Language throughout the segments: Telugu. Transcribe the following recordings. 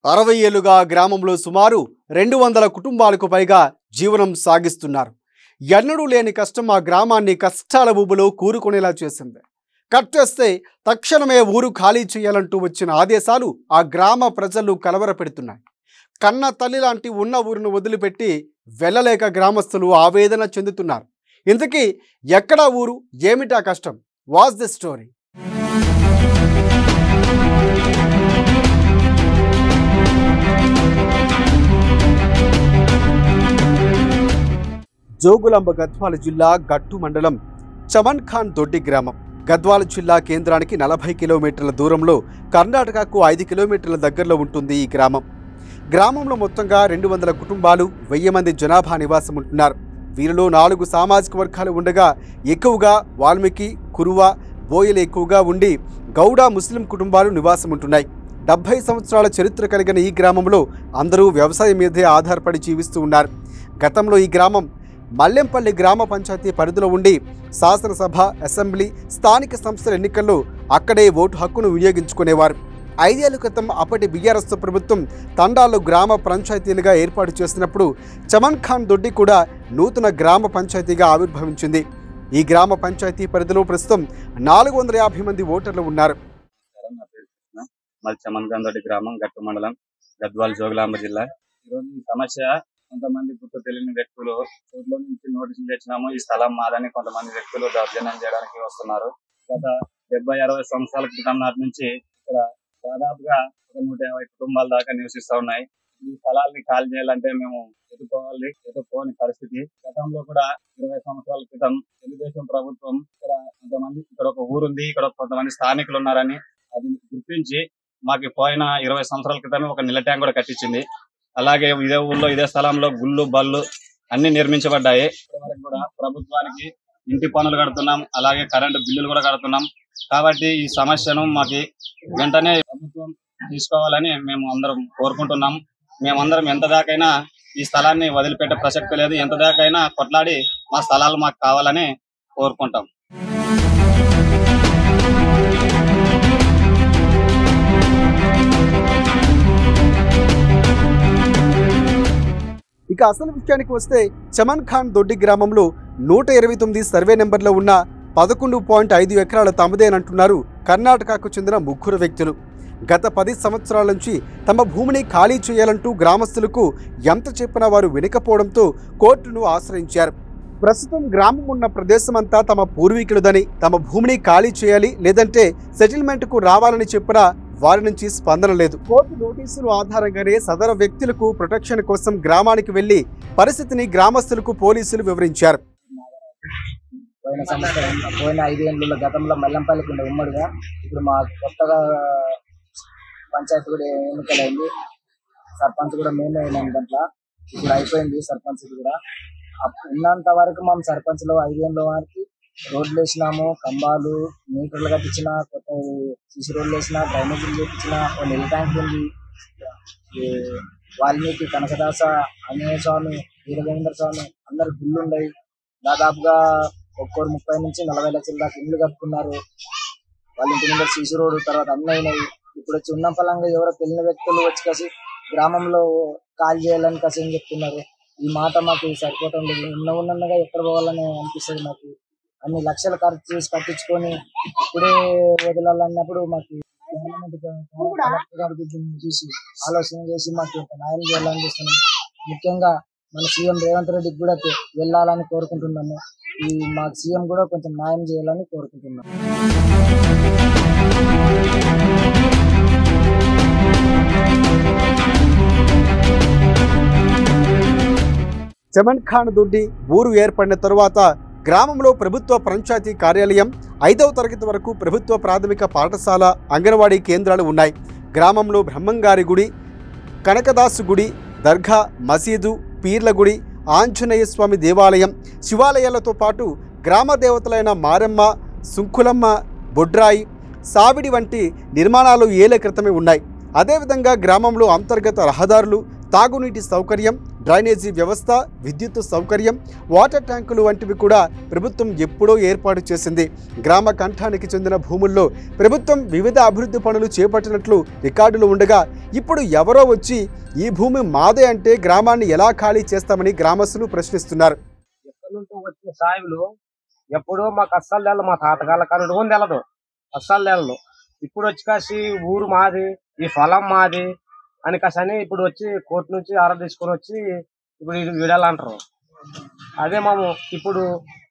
60 ఏళ్లుగా గ్రామంలో సుమారు 200 కుటుంబాలకు పైగా జీవనం సాగిస్తున్నారు. ఎన్నడూ లేని కష్టం ఆ గ్రామాన్ని కష్టాల ఊబులో కూరుకునేలా చేసింది. కట్టేస్తే తక్షణమే ఊరు ఖాళీ చేయాలంటూ వచ్చిన ఆదేశాలు ఆ గ్రామ ప్రజలు కలవరపెడుతున్నాయి. కన్న తల్లి లాంటి ఉన్న ఊరును వదిలిపెట్టి వెళ్ళలేక గ్రామస్తులు ఆవేదన చెందుతున్నారు. ఇంతకీ ఎక్కడా ఊరు, ఏమిటా కష్టం? Watch the story. Jogulamba Gadwal జిల్లా గట్టు మండలం చమన్ ఖాన్ దొడ్డి గ్రామం. గద్వాల జిల్లా కేంద్రానికి 40 కిలోమీటర్ల దూరంలో, కర్ణాటకకు 5 కిలోమీటర్ల దగ్గరలో ఉంటుంది ఈ గ్రామం. గ్రామంలో మొత్తంగా 200 కుటుంబాలు, 1000 మంది జనాభా నివాసం ఉంటున్నారు. వీరిలో 4 సామాజిక వర్గాలు ఉండగా ఎక్కువగా వాల్మీకి, కురువ, బోయలు ఎక్కువగా ఉండి గౌడ, ముస్లిం కుటుంబాలు నివాసం ఉంటున్నాయి. 70 సంవత్సరాల చరిత్ర కలిగిన ఈ గ్రామంలో అందరూ వ్యవసాయం మీదే ఆధారపడి జీవిస్తూ ఉన్నారు. గతంలో ఈ గ్రామం మల్లెంపల్లి గ్రామ పంచాయతీ పరిధిలో ఉండి శాసనసభ, అసెంబ్లీ, స్థానిక సంస్థల ఎన్నికల్లో అక్కడే ఓటు హక్కును వినియోగించుకునేవారు. 5 ఏళ్ల క్రితం అప్పటి బీఆర్ఎస్ ప్రభుత్వం తండాల్లో గ్రామ పంచాయతీలుగా ఏర్పాటు చేసినప్పుడు చమన్ ఖాన్ దొడ్డి కూడా నూతన గ్రామ పంచాయతీగా ఆవిర్భవించింది. ఈ గ్రామ పంచాయతీ పరిధిలో ప్రస్తుతం 450 మంది ఓటర్లు ఉన్నారు. చమన్ ఖాన్ దొడ్డి గ్రామం, గట్టు మండలం, గద్వాల, జోగులాంబ జిల్లా. ఈరోజు ఈ సమస్య కొంతమంది గుర్తు తెలియని వ్యక్తులు ఊర్లో నుంచి నోటీసులు తెచ్చినాము, ఈ స్థలం మాదని కొంతమంది వ్యక్తులు దౌర్జన్యం చేయడానికి వస్తున్నారు. గత 70-60 సంవత్సరాల క్రితం నాటి నుంచి ఇక్కడ దాదాపుగా 150 కుటుంబాల దాకా నివసిస్తూ ఉన్నాయి. ఈ స్థలాల్ని ఖాళీ చేయాలంటే మేము ఎదుర్కోని పరిస్థితి. గతంలో కూడా 20 సంవత్సరాల క్రితం తెలుగుదేశం ప్రభుత్వం ఇక్కడ ఒక ఊరుంది, ఇక్కడ కొంతమంది స్థానికులు ఉన్నారని అది గుర్తించి మాకు పోయిన 20 సంవత్సరాల క్రితమే ఒక నీళ్ళ ట్యాంక్ కూడా కట్టించింది. అలాగే ఇదే ఊళ్ళో ఇదే స్థలంలో గుళ్ళు, బళ్ళు అన్ని నిర్మించబడ్డాయి. ఇప్పటివరకు కూడా ప్రభుత్వానికి ఇంటి పనులు కడుతున్నాం, అలాగే కరెంటు బిల్లులు కూడా కడుతున్నాం. కాబట్టి ఈ సమస్యను మాకు వెంటనే ప్రభుత్వం తీసుకోవాలని మేము అందరం కోరుకుంటున్నాం. మేమందరం ఎంత దాకైనా ఈ స్థలాన్ని వదిలిపెట్టే ప్రసక్తి లేదు, ఎంత దాకైనా కొట్లాడి మా స్థలాలు మాకు కావాలని కోరుకుంటాం. ఇక అసలు విషయానికి వస్తే చమన్ ఖాన్ దొడ్డి గ్రామంలో 129 సర్వే నెంబర్లో ఉన్న 11.5 ఎకరాల తమదేనంటున్నారు కర్ణాటకకు చెందిన 3 వ్యక్తులు. గత 10 సంవత్సరాల నుంచి తమ భూమిని ఖాళీ చేయాలంటూ గ్రామస్తులకు ఎంత చెప్పినా వారు వినకపోవడంతో కోర్టును ఆశ్రయించారు. ప్రస్తుతం గ్రామం ఉన్న ప్రదేశమంతా తమ పూర్వీకులదని, తమ భూమిని ఖాళీ చేయాలి లేదంటే సెటిల్మెంట్కు రావాలని చెప్పినా వారి నుంచి స్పందన లేదు. కోర్టు నోటీసులు ఆధారంగానే సదరు వ్యక్తులకు ప్రొటెక్షన్ కోసం గ్రామానికి వెళ్లి పరిస్థితిని గ్రామస్తులకు పోలీసులు వివరించారు. పోయిన 5 ఏళ్ళ గతంలో మల్లెంపల్లి కింద ఉమ్మడిగా ఇప్పుడు మా కొత్తగా పంచాయతీ కూడా ఎన్నికలైంది. సర్పంచ్ కూడా మేమే అయినాం. దాంట్లో ఇప్పుడు అయిపోయింది సర్పంచ్ కూడా. ఉన్నంత వరకు మేము సర్పంచ్లో 5 ఏళ్ళ వారికి రోడ్లు వేసినాము, కంబాలు, మీటర్లు కట్టించిన, కొత్త సిసి రోడ్లు వేసిన, డ్రైనేజీలు చేయించిన, నీళ్ళ ట్యాంక్ ఉంది. వాల్మీకి, కనకదాస, ఆంజనేయ స్వామి, వీరభేంద్ర స్వామి అందరు గుళ్ళు ఉన్నాయి. దాదాపుగా ఒక్కొరు 30 నుంచి 40 లక్షల దాకా ఇల్లు కట్టుకున్నారు. వాళ్ళ ఇంటి ముందర సిసి రోడ్డు తర్వాత అన్నీ అయినాయి. ఇప్పుడు వచ్చి ఉన్న ఫలంగా ఎవరో తెలియని వ్యక్తులు వచ్చి కసి గ్రామంలో కాల్ చేయాలని కసి ఏం చెప్తున్నారు. ఈ మాట మాకు సరిపోవటం లేదు. ఉన్నగా ఎక్కడ పోవాలని అనిపిస్తుంది. మాకు అన్ని లక్షలు ఖర్చు చేసి కట్టించుకొని ఇప్పుడే వదలాలన్నప్పుడు మాకు చూసి ఆలోచన చేసి మాకు న్యాయం చేయాలని చూస్తున్నాం. ముఖ్యంగా మన సీఎం రేవంత్ రెడ్డికి కూడా వెళ్ళాలని కోరుకుంటున్నాము. ఈ మాకు సీఎం కూడా కొంచెం న్యాయం చేయాలని కోరుకుంటున్నాము. చమన్ ఖాన్ దొడ్డి ఊరు ఏర్పడిన తరువాత గ్రామంలో ప్రభుత్వ పంచాయతీ కార్యాలయం, 5వ తరగతి వరకు ప్రభుత్వ ప్రాథమిక పాఠశాల, అంగన్వాడీ కేంద్రాలు ఉన్నాయి. గ్రామంలో బ్రహ్మంగారి గుడి, కనకదాసు గుడి, దర్గా, మసీదు, పీర్ల గుడి, ఆంజనేయ స్వామి దేవాలయం, శివాలయాలతో పాటు గ్రామ దేవతలైన మారమ్మ, సుంకులమ్మ, బొడ్రాయి, సావిడి వంటి నిర్మాణాలు ఏళ్ల క్రితమే ఉన్నాయి. అదేవిధంగా గ్రామంలో అంతర్గత రహదారులు, తాగునీటి సౌకర్యం, డ్రైనేజీ వ్యవస్థ, విద్యుత్ సౌకర్యం, వాటర్ ట్యాంకులు వంటివి కూడా ప్రభుత్వం ఎప్పుడో ఏర్పాటు చేసింది. గ్రామ కంఠానికి చెందిన భూముల్లో ప్రభుత్వం వివిధ అభివృద్ధి పనులు చేపట్టినట్లు రికార్డులు ఉండగా ఇప్పుడు ఎవరో వచ్చి ఈ భూమి మాదే అంటే గ్రామాన్ని ఎలా ఖాళీ చేస్తామని గ్రామస్తులు ప్రశ్నిస్తున్నారు. ఎక్కడి నుంచో వచ్చిన సాయిబులు ఎప్పుడో మాకు అస్సలు తెలదు, మా తాతగాళ్ళ కానుడు కూడా తెలదు, అస్సలు తెలదు. ఇప్పుడు వచ్చి కాసి ఊరు మాది, ఈ పొలం మాది అని కాసని ఇప్పుడు వచ్చి కోర్టు నుంచి ఆర్డర్ తీసుకొని వచ్చి ఇప్పుడు ఇది విడాలంటారు. అదే మేము ఇప్పుడు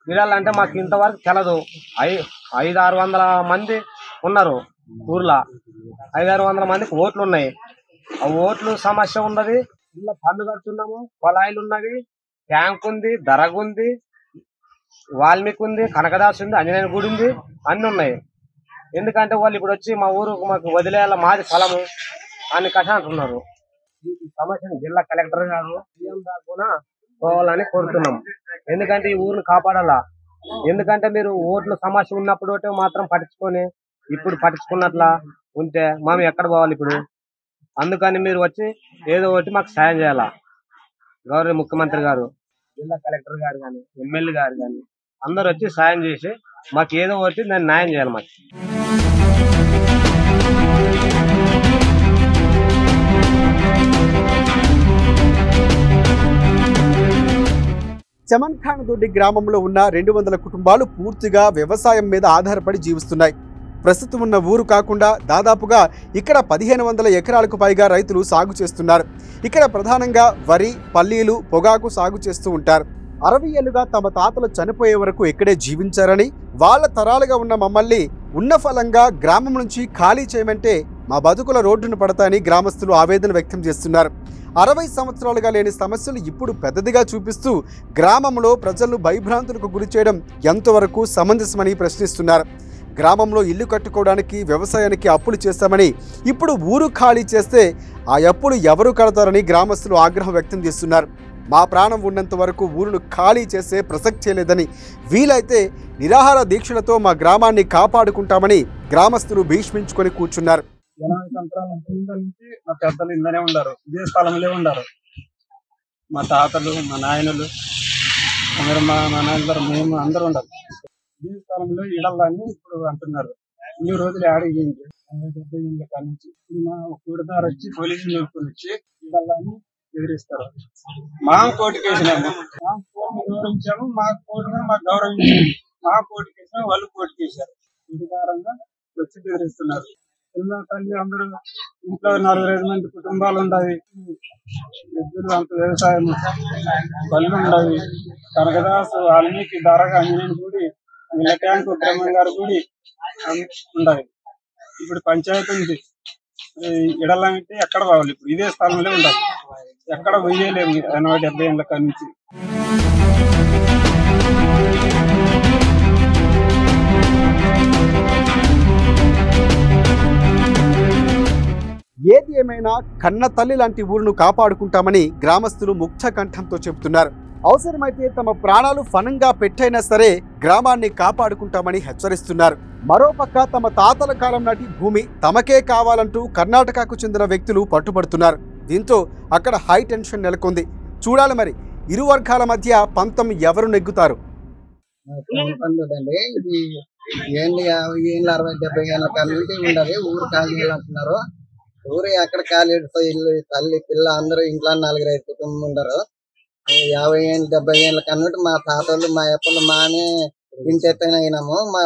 విడాలంటే మాకు ఇంతవరకు తెలదు. 500-600 మంది ఉన్నారు ఊర్లో, 500-600 మందికి ఓట్లు ఉన్నాయి. ఆ ఓట్లు సమస్య ఉన్నది, ఇళ్ళ పన్ను కడుతున్నాము, పొలాయిలు ఉన్నవి, ట్యాంక్ ఉంది, దరగ ఉంది, వాల్మీకి ఉంది, కనకదాసు ఉంది, ఆంజనేయ గుడి ఉంది, అన్ని ఉన్నాయి. ఎందుకంటే వాళ్ళు ఇప్పుడు వచ్చి మా ఊరు మాకు వదిలేయాల, మాది పొలము అని కథ అంటున్నారు. ఈ సమస్యను జిల్లా కలెక్టర్ గారు సీఎం దాకా పోవాలని కోరుతున్నాం. ఎందుకంటే ఈ ఊరిని కాపాడాలా. ఎందుకంటే మీరు ఓట్ల సమస్య ఉన్నప్పుడు మాత్రం పట్టించుకొని ఇప్పుడు పట్టించుకున్నట్లా ఉంటే మేము ఎక్కడ పోవాలి ఇప్పుడు? అందుకని మీరు వచ్చి ఏదో ఒకటి మాకు సాయం చేయాలా. గౌరవ ముఖ్యమంత్రి గారు, జిల్లా కలెక్టర్ గారు కానీ, ఎమ్మెల్యే గారు కానీ అందరూ వచ్చి సాయం చేసి మాకు ఏదో ఒకటి దాన్ని న్యాయం చేయాలి. మాకు చమన్ ఖాన్ దొడ్డి గ్రామంలో ఉన్న 200 కుటుంబాలు పూర్తిగా వ్యవసాయం మీద ఆధారపడి జీవిస్తున్నాయి. ప్రస్తుతం ఉన్న ఊరు కాకుండా దాదాపుగా ఇక్కడ 1500 ఎకరాలకు పైగా రైతులు సాగు చేస్తున్నారు. ఇక్కడ ప్రధానంగా వరి, పల్లీలు, పొగాకు సాగు చేస్తూ ఉంటారు. 60 ఏళ్లుగా తమ తాతలు చనిపోయే వరకు ఇక్కడే జీవించారని, వాళ్ళ తరాలుగా ఉన్న మమ్మల్ని ఉన్న ఫలంగా గ్రామం నుంచి ఖాళీ చేయమంటే మా బతుకుల రోడ్డును పడతాయని గ్రామస్తులు ఆవేదన వ్యక్తం చేస్తున్నారు. 60 సంవత్సరాలుగా లేని సమస్యలు ఇప్పుడు పెద్దదిగా చూపిస్తూ గ్రామంలో ప్రజలను భయభ్రాంతులకు గురి చేయడం ఎంతవరకు సమంజసమని ప్రశ్నిస్తున్నారు. గ్రామంలో ఇల్లు కట్టుకోవడానికి, వ్యవసాయానికి అప్పులు చేస్తామని ఇప్పుడు ఊరు ఖాళీ చేస్తే ఆ అప్పులు ఎవరు కడతారని గ్రామస్తులు ఆగ్రహం వ్యక్తం చేస్తున్నారు. మా ప్రాణం ఉన్నంత వరకు ఊరును ఖాళీ చేసే ప్రసక్తే లేదని, వీలైతే నిరాహార దీక్షలతో మా గ్రామాన్ని కాపాడుకుంటామని గ్రామస్తులు భీష్మించుకొని కూర్చున్నారు. 80 సంవత్సరాల నుంచి మా పెద్దలు ఇందనే ఉండారు, ఇదే స్థలంలో ఉండారు. మా తాతలు, మా నాయనలు అందరూ, మా నాన్నగారు, మేము అందరూ ఉండాలి ఇదే స్థలంలో. ఇడల్లాన్ని ఇప్పుడు అంటున్నారు. ఇన్ని రోజులు ఆడిగింది 70 ఏళ్ళ కాడ నుంచి. ఇప్పుడు మా కూడదారు వచ్చి పోలీసులు నిలుపుకొని వచ్చి ఇడల్లాన్ని ఎదిరిస్తారు. మా కోర్టుకు వేసినాము, మా కోర్టును గౌరవించాము, మా కోర్టును మాకు గౌరవించాము. మా కోర్టుకు వేసినా వాళ్ళు కోర్టుకు వేశారు. విధానంగా వచ్చి బెదిరిస్తున్నారు. పిల్ల తల్లి అందరూ ఇంట్లో 4-5 మంది కుటుంబాలు ఉండవి. ఇద్దరు అంత వ్యవసాయం, పనులు ఉండవి. కనకదాసు, వాల్మీకి, దరగ, ఆంజనేయ గుడి, ఇళ్ళ ట్యాంకు, బ్రహ్మంగారు గుడి ఉండవి. ఇప్పుడు పంచాయతీ ఉంది. ఇడలంటే ఎక్కడ పోవాలి? ఇప్పుడు ఇదే స్థలంలో ఉండాలి, ఎక్కడ పోయలేము. 80 ఏళ్ళ కాడి నుంచి ఏది ఏమైనా కన్న తల్లి లాంటి ఊరును కాపాడుకుంటామని గ్రామస్తులు ముక్త కంఠంతో చెబుతున్నారు. అవసరమైతే తమ ప్రాణాలు ఫనంగా పెట్టైనా సరే గ్రామాన్ని కాపాడుకుంటామని హెచ్చరిస్తున్నారు. మరోపక్క తమ తాతల కాలం నాటి భూమి తమకే కావాలంటూ కర్ణాటకకు చెందిన వ్యక్తులు పట్టుబడుతున్నారు. దీంతో అక్కడ హై టెన్షన్ నెలకొంది. చూడాలి మరి ఇరు వర్గాల మధ్య పంతం ఎవరు నెగ్గుతారు. ఇది ఏంటి 50 ఏళ్ళు 60-70 ఏళ్ళ కాలం నుండి ఉండదు. ఊరు ఖాళీ అంటున్నారు. ఊరు ఎక్కడ ఖాళీ ఇల్లు, తల్లి, పిల్ల అందరూ ఇంట్లో 4-5 కుటుంబం ఉండరు. 50 ఏళ్ళు 70 ఏళ్ళ కన్నట్టు మా తాతలు, మా అప్పలు, మానే ఇంటెత్తైన అయినాము. మా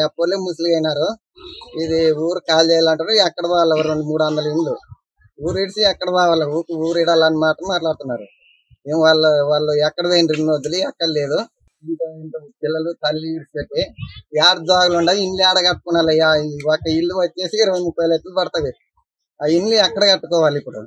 అప్పలే ముసలి అయినారు. ఇది ఊరు ఖాళీ చేయాలంటారు. ఎక్కడ పోవాలి? 200-300 ఇండ్లు ఊరు ఇడిచి ఎక్కడ పోవాలి? ఊరు ఇడాలని మాట మాట్లాడుతున్నారు. ఏం వాళ్ళు ఎక్కడ పోయిన 2 వదిలి ఎక్కడ లేదు. ఇంత పిల్లలు తల్లి ఇడిచిపెట్టి ఏడు జాగులు ఉండవు. ఇల్లు ఏడ కట్టుకున్నాలి? ఒక ఇల్లు వచ్చేసి 20-30 లక్షలు పడుతుంది. ఆ ఇల్లు ఎక్కడ కట్టుకోవాలి ఇప్పుడు?